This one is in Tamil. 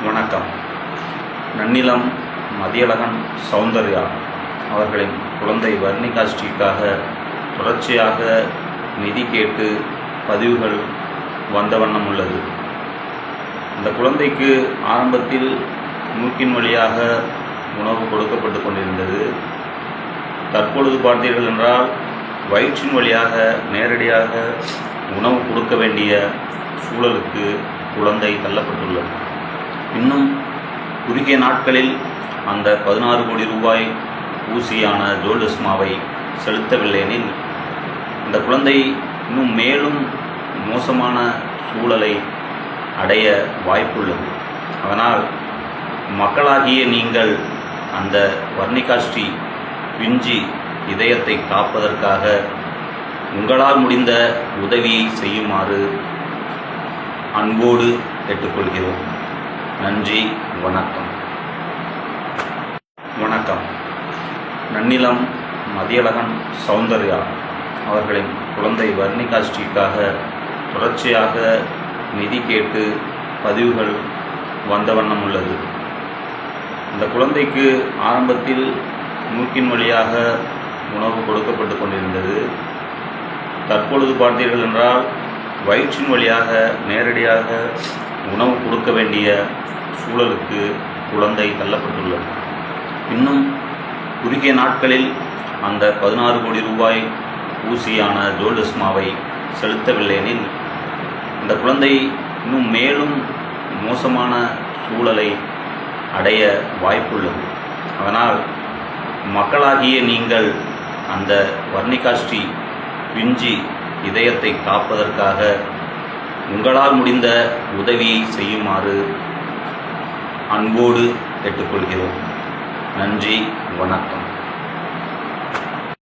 வணக்கம். நன்னிலம் மதியழகன் சௌந்தர்யா அவர்களின் குழந்தை வர்ணிகாஸ்ரீக்காக தொடர்ச்சியாக நிதி கேட்டு பதிவுகள் வந்த வண்ணம் உள்ளது. இந்த குழந்தைக்கு ஆரம்பத்தில் மூக்கின் வழியாக உணவு கொடுக்கப்பட்டு கொண்டிருந்தது. தற்பொழுது பார்த்தீர்கள் என்றால் வயிற்றின் வழியாக நேரடியாக உணவு கொடுக்க வேண்டிய சூழலுக்கு குழந்தை தள்ளப்பட்டுள்ளது. இன்னும் குறுகிய நாட்களில் அந்த 16 கோடி ரூபாய் ஊசியான ஜோல்டஸ்மாவை செலுத்தவில்லையெனில் அந்த குழந்தை இன்னும் மேலும் மோசமான சூழலை அடைய வாய்ப்புள்ளது. அதனால் மக்களாகிய நீங்கள் அந்த வர்ணிகாஸ்ரீ பிஞ்சி இதயத்தை காப்பதற்காக உங்களால் முடிந்த உதவியை செய்யுமாறு அன்போடு கேட்டுக்கொள்கிறோம். நன்றி. வணக்கம். வணக்கம். நன்னிலம் மதியழகன் சௌந்தர்யா அவர்களின் குழந்தை வர்ணிகாஸ்ரீக்காக தொடர்ச்சியாக நிதி கேட்டு பதிவுகள் வந்த வண்ணம் உள்ளது. இந்த குழந்தைக்கு ஆரம்பத்தில் மூக்கின் வழியாக உணவு கொடுக்கப்பட்டு கொண்டிருந்தது. தற்பொழுது பார்த்தீர்கள் என்றால் வயிற்றின் வழியாக நேரடியாக உணவு கொடுக்க வேண்டிய சூழலுக்கு குழந்தை தள்ளப்பட்டுள்ளது. இன்னும் குறுகிய நாட்களில் அந்த 16 கோடி ரூபாய் ஊசியான ஜோல்டஸ்மாவை செலுத்தவில்லையெனில் இந்த குழந்தை இன்னும் மேலும் மோசமான சூழலை அடைய வாய்ப்புள்ளது. அதனால் மக்களாகிய நீங்கள் அந்த வர்ணிகாஸ்ரீ பிஞ்சி இதயத்தை காப்பதற்காக உங்களால் முடிந்த உதவியை செய்யுமாறு அன்போடு கேட்டுக்கொள்கிறோம். நன்றி. வணக்கம்.